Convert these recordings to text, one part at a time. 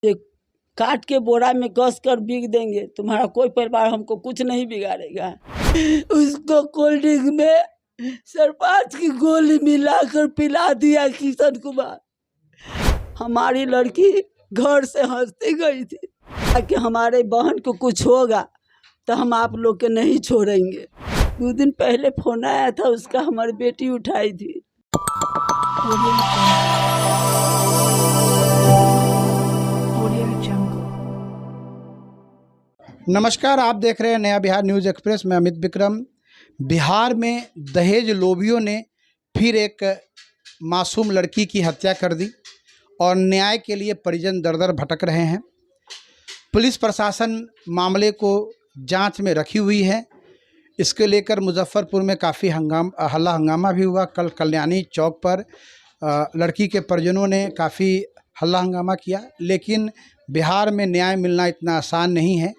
ये काट के बोरा में कस कर बिक देंगे, तुम्हारा कोई परिवार हमको कुछ नहीं बिगाड़ेगा। उसको कोल्ड ड्रिंक में सरपाच की गोली मिलाकर पिला दिया किशन कुमार। हमारी लड़की घर से हंसती गई थी कि हमारे बहन को कुछ होगा तो हम आप लोग के नहीं छोड़ेंगे। 2 दिन पहले फोन आया था उसका, हमारी बेटी उठाई थी। नमस्कार, आप देख रहे हैं नया बिहार न्यूज़ एक्सप्रेस में अमित विक्रम। बिहार में दहेज लोभियों ने फिर एक मासूम लड़की की हत्या कर दी और न्याय के लिए परिजन दर दर भटक रहे हैं। पुलिस प्रशासन मामले को जांच में रखी हुई है। इसके लेकर मुजफ्फरपुर में काफ़ी हल्ला हंगामा भी हुआ। कल कल्याणी चौक पर लड़की के परिजनों ने काफ़ी हल्ला हंगामा किया, लेकिन बिहार में न्याय मिलना इतना आसान नहीं है।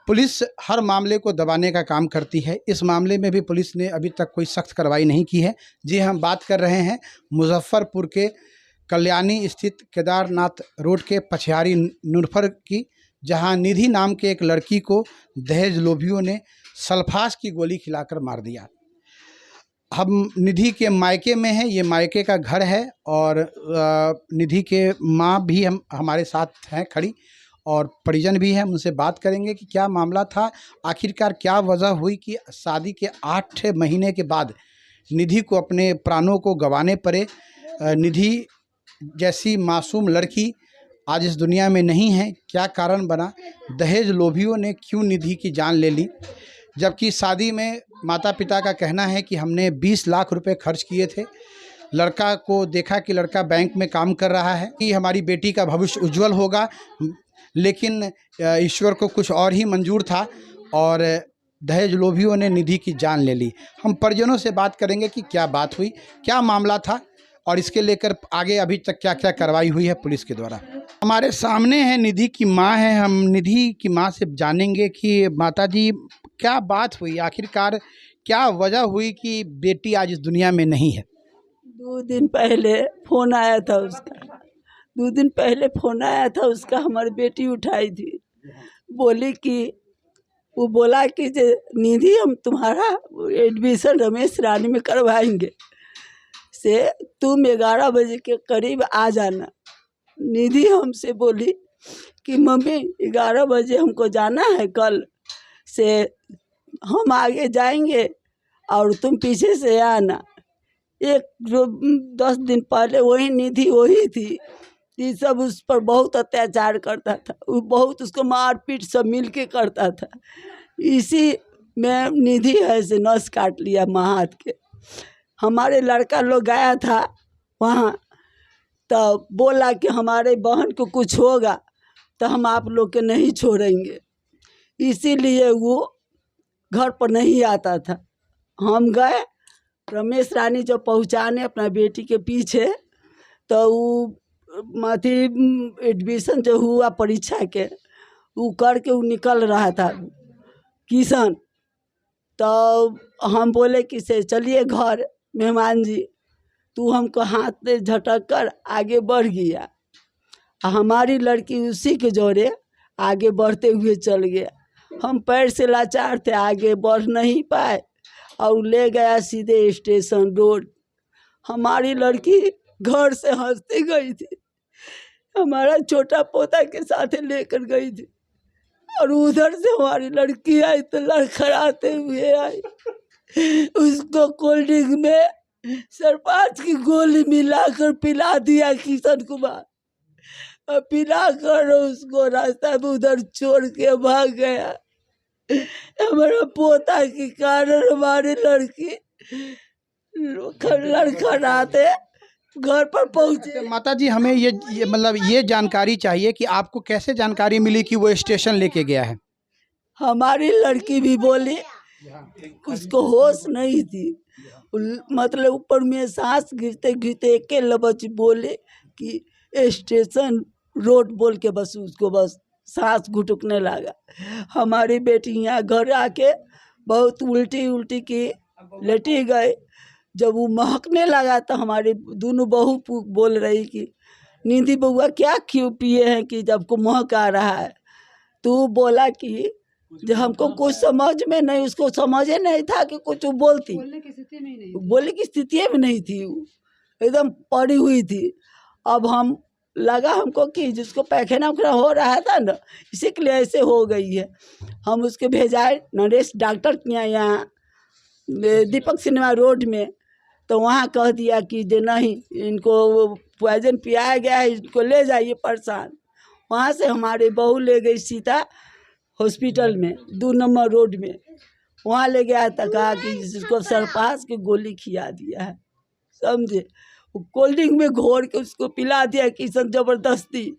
पुलिस हर मामले को दबाने का काम करती है। इस मामले में भी पुलिस ने अभी तक कोई सख्त कार्रवाई नहीं की है। जी, हम बात कर रहे हैं मुजफ्फरपुर के कल्याणी स्थित केदारनाथ रोड के पछयारी नुरफर की, जहां निधि नाम के एक लड़की को दहेज लोभियों ने सल्फास की गोली खिलाकर मार दिया। हम निधि के मायके में हैं, ये मायके का घर है और निधि के माँ भी हमारे साथ हैं खड़ी और परिजन भी हैं। उनसे बात करेंगे कि क्या मामला था, आखिरकार क्या वजह हुई कि शादी के 8 महीने के बाद निधि को अपने प्राणों को गंवाने पड़े। निधि जैसी मासूम लड़की आज इस दुनिया में नहीं है। क्या कारण बना, दहेज लोभियों ने क्यों निधि की जान ले ली, जबकि शादी में माता पिता का कहना है कि हमने 20 लाख रुपए खर्च किए थे। लड़का को देखा कि लड़का बैंक में काम कर रहा है कि हमारी बेटी का भविष्य उज्जवल होगा, लेकिन ईश्वर को कुछ और ही मंजूर था और दहेज लोभियों ने निधि की जान ले ली। हम परिजनों से बात करेंगे कि क्या बात हुई, क्या मामला था और इसके लेकर आगे अभी तक क्या क्या कार्रवाई हुई है पुलिस के द्वारा। हमारे सामने है निधि की माँ है। हम निधि की माँ से जानेंगे कि माता जी क्या बात हुई, आखिरकार क्या वजह हुई कि बेटी आज इस दुनिया में नहीं है। 2 दिन पहले फोन आया था उसका, 2 दिन पहले फोन आया था उसका, हमारी बेटी उठाई थी। बोली कि वो बोला कि निधि हम तुम्हारा एडमिशन रमेश रानी में करवाएंगे, से तुम 11 बजे के करीब आ जाना। निधि हमसे बोली कि मम्मी 11 बजे हमको जाना है कल, से हम आगे जाएंगे और तुम पीछे से आना। 10 दिन पहले वही निधि वही थी, ये सब उस पर बहुत अत्याचार करता था, वो बहुत उसको मारपीट सब मिल के करता था। इसी में निधि ऐसे नस काट लिया माँ हाथ के। हमारे लड़का लोग गया था वहाँ, तो बोला कि हमारे बहन को कुछ होगा तो हम आप लोग के नहीं छोड़ेंगे, इसीलिए वो घर पर नहीं आता था। हम गए रमेश रानी जब पहुँचाने अपना बेटी के पीछे, तो वो एडमिशन जो हुआ परीक्षा के वो करके वो निकल रहा था किशन। तो हम बोले कि से चलिए घर मेहमान जी, तू हमको हाथ से झटक कर आगे बढ़ गया। हमारी लड़की उसी के जोरे आगे बढ़ते हुए चल गया। हम पैर से लाचार थे, आगे बढ़ नहीं पाए और ले गया सीधे स्टेशन रोड। हमारी लड़की घर से हंसती गई थी, हमारा छोटा पोता के साथ लेकर गई थी और उधर से हमारी लड़की आई तो लड़खड़ाते हुए आई। उसको कोल्ड ड्रिंक में सरपाच की गोली मिलाकर पिला दिया किशन कुमार, और पिलाकर उसको रास्ता में उधर छोड़ के भाग गया। हमारा पोता के कारण हमारी लड़की लड़खड़ाते घर पर पहुंचे। माता जी, हमें ये मतलब ये जानकारी चाहिए कि आपको कैसे जानकारी मिली कि वो स्टेशन लेके गया है। हमारी लड़की भी बोली, उसको होश नहीं थी, मतलब ऊपर में सांस गिरते गिरते एक लफ्ज बोले कि स्टेशन रोड बोल के बस उसको बस सांस घुटकने लगा। हमारी बेटी यहाँ घर आके बहुत उल्टी की लेटी गए। जब वो महकने लगा तो हमारी दोनों बहू बोल रही कि नींदी बउआ क्या क्यों पिए हैं कि जब को महक आ रहा है। तू बोला कि जो हमको कुछ समझ में नहीं, उसको समझे नहीं था कि कुछ वो बोलती, बोलने की स्थिति में नहीं थी, वो एकदम पड़ी हुई थी। अब हम लगा हमको कि जिसको पैखाना उखना हो रहा था ना, इसी के लिए ऐसे हो गई है। हम उसके भेजाए नरेश डॉक्टर के यहाँ दीपक सिनेमा रोड में, तो वहाँ कह दिया कि जे नहीं, इनको पॉइजन पियाया गया है, इनको ले जाइए परेशान। वहाँ से हमारी बहू ले गई सीता हॉस्पिटल में 2 नंबर रोड में, वहाँ ले गया तो कहा कि जिसको सरपास की गोली खिला दिया है, समझे। कोल्ड ड्रिंक में घोर के उसको पिला दिया किशन ज़बरदस्ती।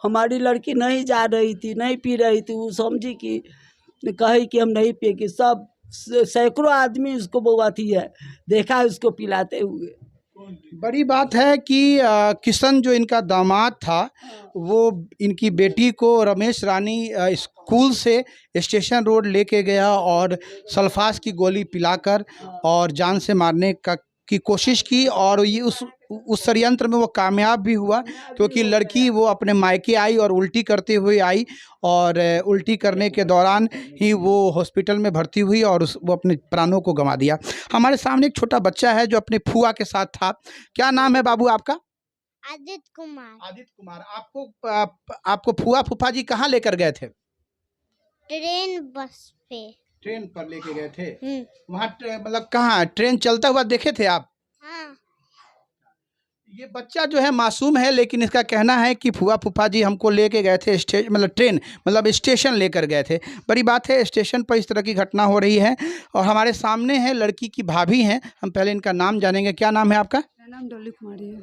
हमारी लड़की नहीं जा रही थी, नहीं पी रही थी, वो समझी कि कही कि हम नहीं पिएगी। सब सैकड़ों आदमी उसको बउआती है, देखा है उसको पिलाते हुए। बड़ी बात है कि किशन जो इनका दामाद था, वो इनकी बेटी को रमेश रानी स्कूल से स्टेशन रोड लेके गया और सल्फास की गोली पिलाकर और जान से मारने की कोशिश की। और ये उस षड्यंत्र में वो कामयाब भी हुआ, क्योंकि लड़की वो अपने मायके आई और उल्टी करते हुए आई, और उल्टी करने के दौरान ही वो हॉस्पिटल में भर्ती हुई और वो अपने प्राणों को गंवा दिया। हमारे सामने एक छोटा बच्चा है जो अपने फुआ के साथ था। क्या नाम है बाबू आपका? आदित्य कुमार। आदित्य कुमार। आपको फुआ फूफा जी कहाँ लेकर गए थे? ट्रेन बस पे। ट्रेन पर लेके गए थे। वहाँ मतलब कहाँ ट्रेन चलता हुआ देखे थे आप? हाँ। ये बच्चा जो है मासूम है, लेकिन इसका कहना है कि फुआ फूफा जी हमको लेके गए थे ट्रेन मतलब स्टेशन लेकर गए थे। बड़ी बात है, स्टेशन पर इस तरह की घटना हो रही है। और हमारे सामने है लड़की की भाभी हैं, हम पहले इनका नाम जानेंगे। क्या नाम है आपका? मेरा नाम डॉली कुमारी है।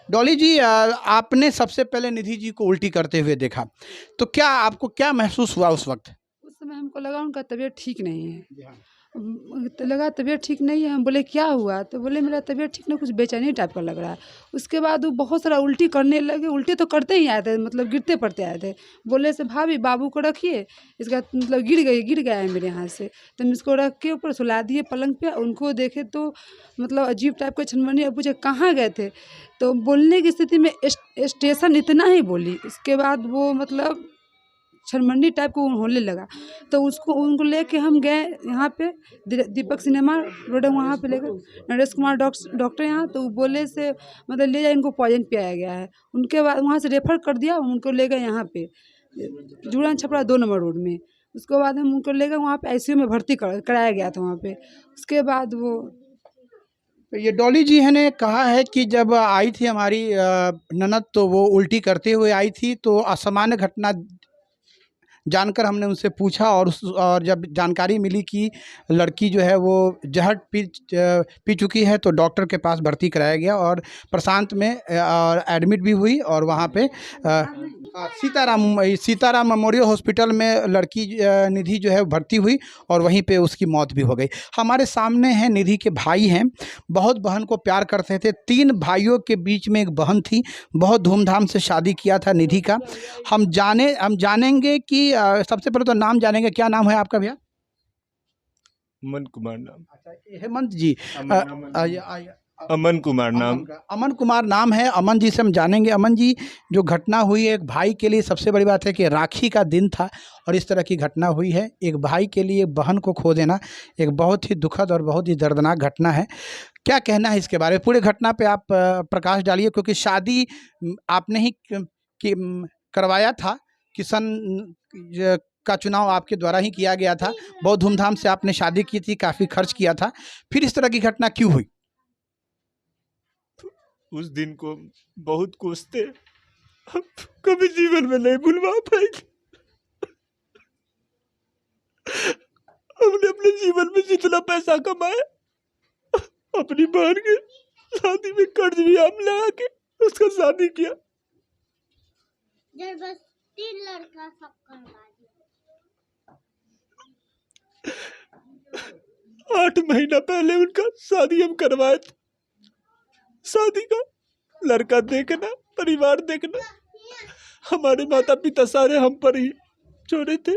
डॉली जी, आपने सबसे पहले निधि जी को उल्टी करते हुए देखा, तो क्या आपको क्या महसूस हुआ उस वक्त? उस समय हमको लगा उनका तबीयत ठीक नहीं है। तो लगा तबीयत ठीक नहीं है, हम बोले क्या हुआ, तो बोले मेरा तबीयत ठीक नहीं, कुछ बेचैनी टाइप का लग रहा है। उसके बाद वो बहुत सारा उल्टी करने लगे। उल्टी तो करते ही आए थे, मतलब गिरते पड़ते आए थे। बोले से भाभी बाबू को रखिए, इसका मतलब गिर गया है मेरे यहाँ से। तो हम इसको रख के ऊपर सुला दिए पलंग पे। उनको देखे तो मतलब अजीब टाइप का छनमनी। अब पूछे कहाँ गए थे, तो बोलने की स्थिति में स्टेशन इतना ही बोली। इसके बाद वो मतलब छनमंडी टाइप को होने लगा, तो उनको लेके हम गए यहाँ पे दीपक सिनेमा रोड है, वहाँ पे लेकर नरेश कुमार डॉक्टर यहाँ। तो वो बोले से मतलब ले जाए, इनको पॉइजन पियाया गया है। उनके बाद वहाँ से रेफर कर दिया, उनको ले गए यहाँ पे जुड़न छपरा 2 नंबर रोड में। उसके बाद हम उनको ले गए वहाँ पे ICU में भर्ती कराया गया था वहाँ पे। उसके बाद वो ये डॉली जी ने कहा है कि जब आई थी हमारी ननद, तो वो उल्टी करते हुए आई थी, तो असामान्य घटना जानकर हमने उनसे पूछा, और जब जानकारी मिली कि लड़की जो है वो जहर पी चुकी है, तो डॉक्टर के पास भर्ती कराया गया और प्रशांत में और एडमिट भी हुई। और वहाँ पे सीताराम मेमोरियल हॉस्पिटल में लड़की निधि जो है भर्ती हुई और वहीं पे उसकी मौत भी हो गई। हमारे सामने हैं निधि के भाई हैं, बहुत बहन को प्यार करते थे। 3 भाइयों के बीच में एक बहन थी, बहुत धूमधाम से शादी किया था निधि का। हम जानेंगे कि सबसे पहले तो नाम जानेंगे। क्या नाम है आपका भैया? अमन कुमार नाम। अच्छा, हेमंत जी। अमन कुमार नाम। अमन कुमार नाम है। अमन जी से हम जानेंगे। अमन जी, जो घटना हुई है, एक भाई के लिए सबसे बड़ी बात है कि राखी का दिन था और इस तरह की घटना हुई है। एक भाई के लिए बहन को खो देना एक बहुत ही दुखद और बहुत ही दर्दनाक घटना है। क्या कहना है इसके बारे में? पूरे घटना पे आप प्रकाश डालिए, क्योंकि शादी आपने ही करवाया था। किशन का चुनाव आपके द्वारा ही किया गया था, बहुत धूमधाम से आपने शादी की थी, काफ़ी खर्च किया था, फिर इस तरह की घटना क्यों हुई? उस दिन को बहुत कोसते, कभी जीवन में नहीं भूलवा पाएंगे। हमने अपने जीवन में जितना पैसा कमाया, अपनी बहन के शादी में कर्ज भी हम लगा के उसका शादी किया। जबरदस्ती लड़का सब करवा दिया। 8 महीना पहले उनका शादी हम करवाए थे। शादी का लड़का देखना, परिवार देखना, हमारे माता पिता सारे हम पर ही छोड़े थे।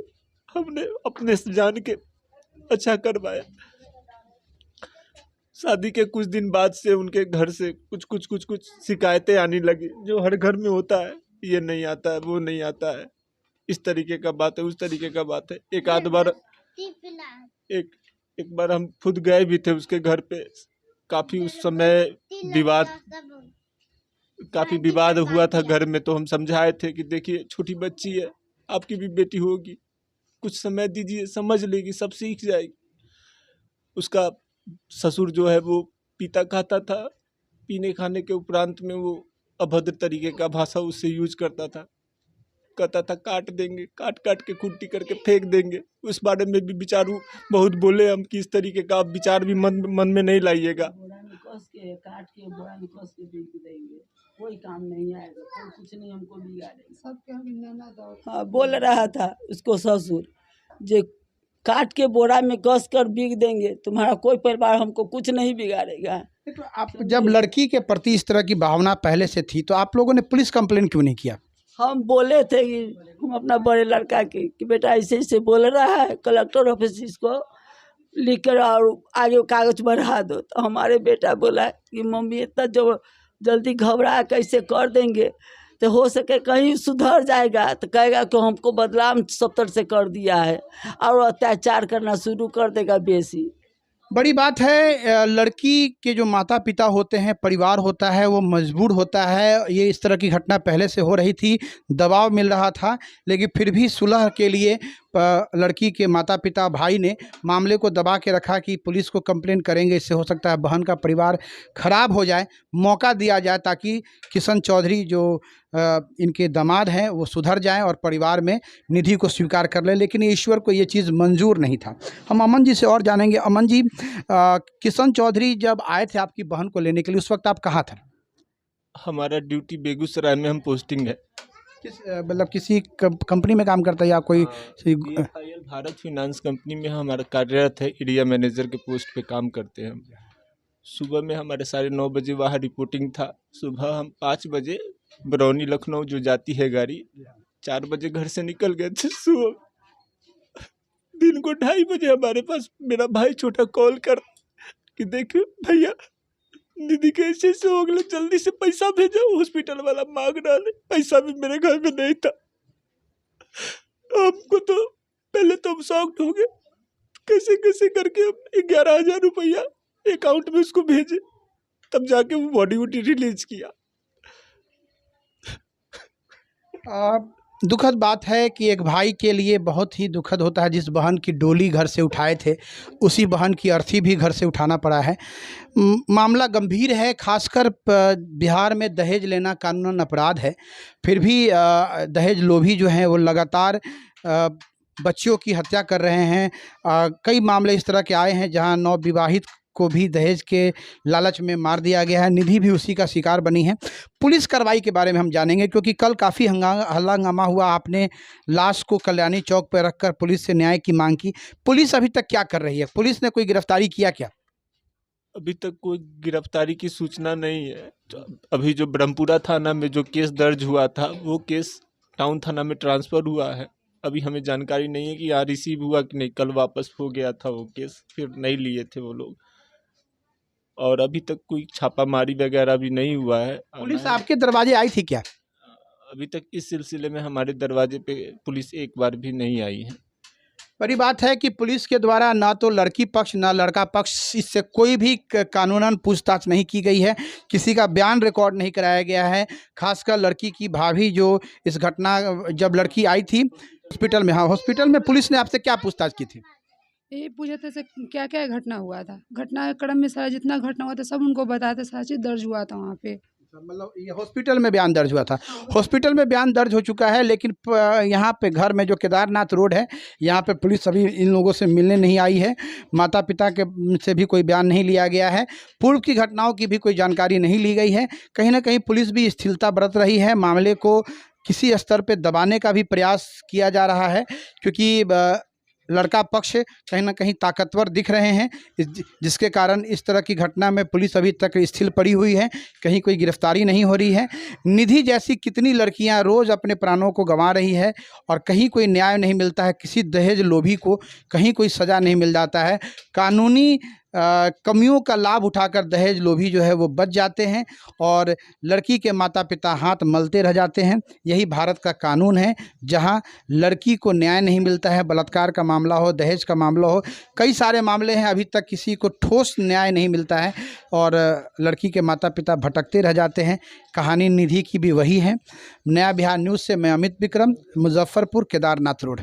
हमने अपने से जान के अच्छा करवाया। शादी के कुछ दिन बाद से उनके घर से कुछ शिकायतें आने लगी, जो हर घर में होता है, ये नहीं आता है, वो नहीं आता है, इस तरीके का बात है, उस तरीके का बात है। एक आध बार एक बार हम खुद गए भी थे उसके घर पे। काफ़ी उस समय काफ़ी विवाद हुआ था घर में, तो हम समझाए थे कि देखिए छोटी बच्ची है, आपकी भी बेटी होगी, कुछ समय दीजिए, समझ लेगी, सब सीख जाएगी। उसका ससुर जो है वो पीता खाता था, पीने खाने के उपरांत में वो अभद्र तरीके का भाषा उससे यूज करता था, कहता था काट देंगे, काट काट के कुट्टी करके फेंक देंगे। उस बारे में भी विचारू बहुत बोले हम कि इस तरीके का आप विचार भी मन में नहीं लाइएगा। काट के बोरा में कस के बेच देंगे, कोई काम नहीं आएगा, कोई कुछ नहीं हमको बिगाड़ेगा। सबके हम ननद हाँ, बोल रहा था उसको ससुर, जे काट के बोरा में कस कर बिक देंगे, तुम्हारा कोई परिवार हमको कुछ नहीं बिगाड़ेगा। तो आप जब लड़की के प्रति इस तरह की भावना पहले से थी तो आप लोगों ने पुलिस कंप्लेन क्यों नहीं किया? हम बोले थे कि हम अपना बड़े लड़का के कि बेटा ऐसे ऐसे बोल रहा है, कलेक्टर ऑफिस इसको लिख कर और आगे कागज बढ़ा दो। तो हमारे बेटा बोला कि मम्मी इतना जो जल्दी घबरा कैसे कर देंगे, तो हो सके कहीं सुधर जाएगा तो कहेगा कि हमको बदनाम 70 से कर दिया है और अत्याचार करना शुरू कर देगा बेसी। बड़ी बात है, लड़की के जो माता पिता होते हैं, परिवार होता है, वो मजबूर होता है। ये इस तरह की घटना पहले से हो रही थी, दबाव मिल रहा था, लेकिन फिर भी सुलह के लिए लड़की के माता पिता भाई ने मामले को दबा के रखा कि पुलिस को कंप्लेन करेंगे, इससे हो सकता है बहन का परिवार खराब हो जाए, मौका दिया जाए ताकि किशन चौधरी जो इनके दामाद हैं वो सुधर जाएं और परिवार में निधि को स्वीकार कर लें। लेकिन ईश्वर को ये चीज़ मंजूर नहीं था। हम अमन जी से और जानेंगे। अमन जी, किशन चौधरी जब आए थे आपकी बहन को लेने के लिए, उस वक्त आप कहाँ थे? हमारा ड्यूटी बेगूसराय में हम पोस्टिंग है। मतलब किसी कंपनी में काम करता है या कोई? BFIL भारत फाइनेंस कंपनी में हमारा कार्यरत है, एरिया मैनेजर के पोस्ट पे काम करते हैं हम। सुबह में हमारे 9:30 बजे वहाँ रिपोर्टिंग था। सुबह हम 5 बजे बरौनी लखनऊ जो जाती है गाड़ी, 4 बजे घर से निकल गए थे। सुबह दिन को 2:30 बजे हमारे पास मेरा भाई छोटा कॉल कर कि देखियो भैया दीदी कैसे हो गए, जल्दी से पैसा भेजो, हॉस्पिटल वाला मांग डाले। पैसा भी मेरे घर में नहीं था। हमको तो पहले तो हम शॉक्ड हो गए, कैसे कैसे करके हम 11,000 रुपया अकाउंट में उसको भेजे, तब जाके वो बॉडी वॉडी रिलीज किया। दुखद बात है कि एक भाई के लिए बहुत ही दुखद होता है। जिस बहन की डोली घर से उठाए थे, उसी बहन की अर्थी भी घर से उठाना पड़ा है। मामला गंभीर है, खासकर बिहार में दहेज लेना कानूनन अपराध है। फिर भी दहेज लोभी जो हैं वो लगातार बच्चियों की हत्या कर रहे हैं। कई मामले इस तरह के आए हैं जहां नवविवाहित को भी दहेज के लालच में मार दिया गया है। निधि भी उसी का शिकार बनी है। पुलिस कार्रवाई के बारे में हम जानेंगे, क्योंकि कल काफ़ी हल्ला हंगामा हुआ। आपने लाश को कल्याणी चौक पर रखकर पुलिस से न्याय की मांग की। पुलिस अभी तक क्या कर रही है? पुलिस ने कोई गिरफ्तारी किया क्या? अभी तक कोई गिरफ्तारी की सूचना नहीं है। अभी जो ब्रह्मपुरा थाना में जो केस दर्ज हुआ था, वो केस टाउन थाना में ट्रांसफ़र हुआ है। अभी हमें जानकारी नहीं है कि यहाँ रिसीव हुआ कि नहीं। कल वापस हो गया था वो केस, फिर नहीं लिए थे वो लोग, और अभी तक कोई छापामारी वगैरह भी नहीं हुआ है। पुलिस आपके दरवाजे आई थी क्या? अभी तक इस सिलसिले में हमारे दरवाजे पे पुलिस एक बार भी नहीं आई है। बड़ी बात है कि पुलिस के द्वारा ना तो लड़की पक्ष ना लड़का पक्ष, इससे कोई भी कानूनन पूछताछ नहीं की गई है। किसी का बयान रिकॉर्ड नहीं कराया गया है। खासकर लड़की की भाभी जो इस घटना, जब लड़की आई थी हॉस्पिटल में, हाँ हॉस्पिटल में पुलिस ने आपसे क्या पूछताछ की थी? ये पूछे थे से क्या क्या घटना हुआ था। घटना के क्रम में सारा जितना घटना हुआ था सब उनको बताया था, सारा चीज़ दर्ज हुआ था वहाँ पे। मतलब ये हॉस्पिटल में बयान दर्ज हुआ था? हॉस्पिटल में बयान दर्ज हो चुका है, लेकिन यहाँ पे घर में जो केदारनाथ रोड है, यहाँ पे पुलिस अभी इन लोगों से मिलने नहीं आई है। माता पिता के से भी कोई बयान नहीं लिया गया है। पूर्व की घटनाओं की भी कोई जानकारी नहीं ली गई है। कहीं ना कहीं पुलिस भी स्थिरता बरत रही है। मामले को किसी स्तर पे दबाने का भी प्रयास किया जा रहा है, क्योंकि लड़का पक्ष कहीं ना कहीं ताकतवर दिख रहे हैं, जिसके कारण इस तरह की घटना में पुलिस अभी तक स्थिर पड़ी हुई है। कहीं कोई गिरफ्तारी नहीं हो रही है। निधि जैसी कितनी लड़कियां रोज़ अपने प्राणों को गंवा रही है और कहीं कोई न्याय नहीं मिलता है। किसी दहेज लोभी को कहीं कोई सज़ा नहीं मिल जाता है। कानूनी कमियों का लाभ उठाकर दहेज लोभी जो है वो बच जाते हैं और लड़की के माता पिता हाथ मलते रह जाते हैं। यही भारत का कानून है, जहां लड़की को न्याय नहीं मिलता है। बलात्कार का मामला हो, दहेज का मामला हो, कई सारे मामले हैं, अभी तक किसी को ठोस न्याय नहीं मिलता है और लड़की के माता पिता भटकते रह जाते हैं। कहानी निधि की भी वही है। नया बिहार न्यूज़ से मैं अमित विक्रम, मुजफ्फरपुर, केदारनाथ रोड।